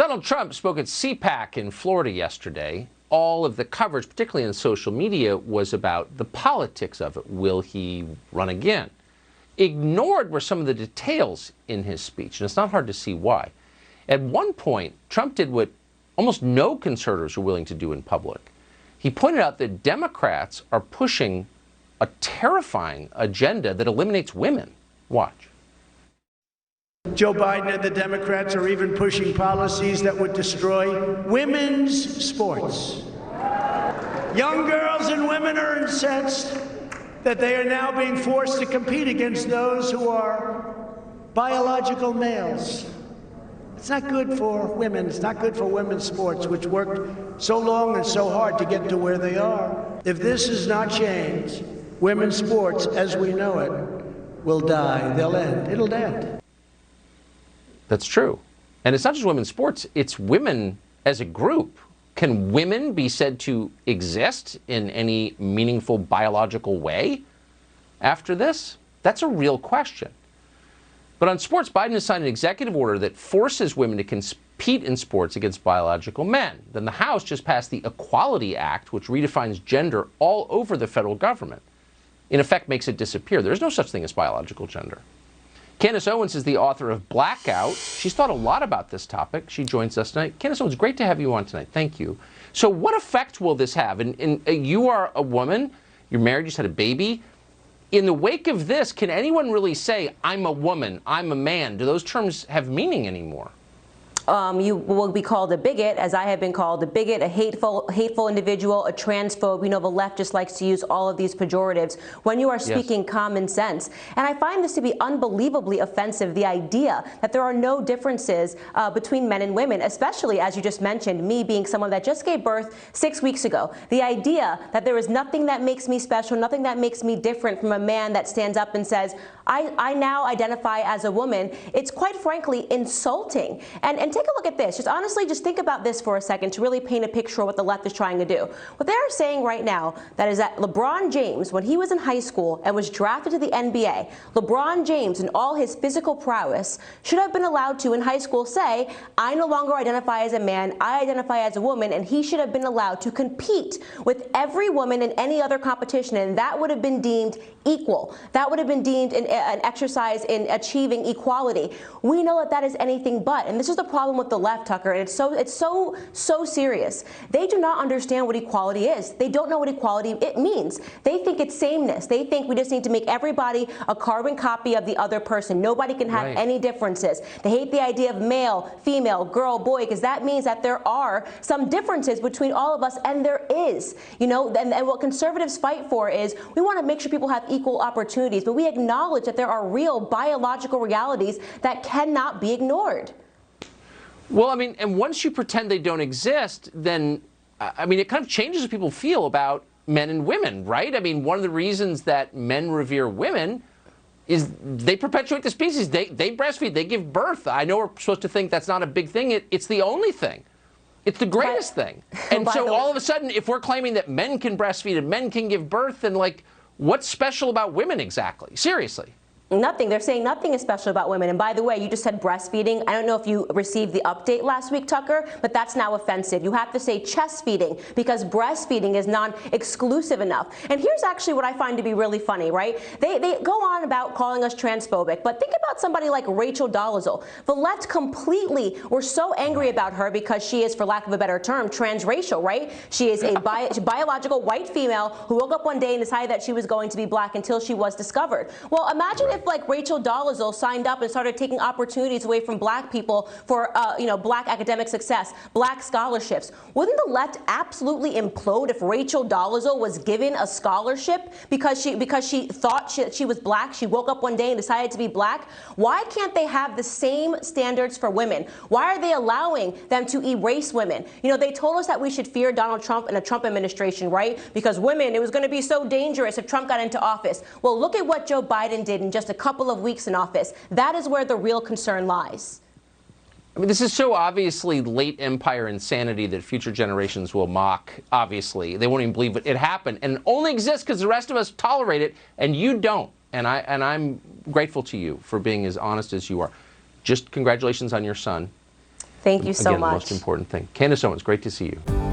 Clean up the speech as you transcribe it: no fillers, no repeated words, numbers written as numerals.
Donald Trump spoke at CPAC in Florida yesterday. All of the coverage, particularly in social media, was about the politics of it. Will he run again? Ignored were some of the details in his speech, and it's not hard to see why. At one point, Trump did what almost no conservatives are willing to do in public. He pointed out that Democrats are pushing a terrifying agenda that eliminates women. Watch. Joe Biden and the Democrats are even pushing policies that would destroy women's sports. Young girls and women are incensed that they are now being forced to compete against those who are biological males. It's not good for women. It's not good for women's sports, which worked so long and so hard to get to where they are. If this is not changed, women's sports, as we know it, will die. They'll end. It'll end. That's true. And it's not just women's sports, it's women as a group. Can women be said to exist in any meaningful biological way after this? That's a real question. But on sports, Biden has signed an executive order that forces women to compete in sports against biological men. Then the House just passed the Equality Act, which redefines gender all over the federal government. In effect, makes it disappear. There's no such thing as biological gender. Candace Owens is the author of Blackout. She's thought a lot about this topic. She joins us tonight. Candace Owens, great to have you on tonight. Thank you. So what effect will this have? And you are a woman. You're married. You just had a baby. In the wake of this, can anyone really say, I'm a woman, I'm a man? Do those terms have meaning anymore? You will be called a bigot, as I have been called a bigot, a hateful individual, a transphobe. We know the left just likes to use all of these pejoratives when you are speaking common sense. And I find this to be unbelievably offensive, the idea that there are no differences between men and women, especially, as you just mentioned, me being someone that just gave birth 6 weeks ago. The idea that there is nothing that makes me special, nothing that makes me different from a man that stands up and says, I now identify as a woman, it's quite frankly insulting. And take a look at this. Just honestly, just think about this for a second to really paint a picture of what the left is trying to do. What they're saying right now, that is that LeBron James, when he was in high school and was drafted to the NBA, LeBron James and all his physical prowess should have been allowed to in high school say, I no longer identify as a man, I identify as a woman, and he should have been allowed to compete with every woman in any other competition, and that would have been deemed equal. That would have been deemed an exercise in achieving equality. We know that that is anything but, and this is the problem with the left, Tucker, and it's so serious. They do not understand what equality is. They don't know what equality it means. They think it's sameness. They think we just need to make everybody a carbon copy of the other person. Nobody can have any differences. They hate the idea of male, female, girl, boy, because that means that there are some differences between all of us, and there is. You know, and what conservatives fight for is we want to make sure people have equal opportunities, but we acknowledge that there are real biological realities that cannot be ignored. Well, I mean, and once you pretend they don't exist, then, I mean, it kind of changes how people feel about men and women, right? I mean, one of the reasons that men revere women is they perpetuate the species. They breastfeed, they give birth. I know we're supposed to think that's not a big thing. It's the only thing. It's the greatest thing. And so all of a sudden, if we're claiming that men can breastfeed and men can give birth, then, like, what's special about women exactly? Seriously. Nothing. They're saying nothing is special about women. And by the way, you just said breastfeeding. I don't know if you received the update last week, Tucker, but that's now offensive. You have to say chest feeding because breastfeeding is non-exclusive enough. And here's actually what I find to be really funny, right? They go on about calling us transphobic, but think about somebody like Rachel Dolezal. The left completely were so angry about her because she is, for lack of a better term, transracial, right? She is a biological white female who woke up one day and decided that she was going to be black until she was discovered. Well, imagine if like Rachel Dolezal signed up and started taking opportunities away from black people for black academic success, black scholarships. Wouldn't the left absolutely implode if Rachel Dolezal was given a scholarship because she thought she was black? She woke up one day and decided to be black. Why can't they have the same standards for women? Why are they allowing them to erase women? You know, they told us that we should fear Donald Trump and a Trump administration, right? Because women, it was going to be so dangerous if Trump got into office. Well, look at what Joe Biden did in just a couple of weeks in office. That is where the real concern lies. I mean, this is so obviously late empire insanity that future generations will mock, obviously. They won't even believe it happened. And it only exists because the rest of us tolerate it, and you don't. And I'm grateful to you for being as honest as you are. Just congratulations on your son. Thank you so Again, much. the most important thing. Candace Owens, great to see you.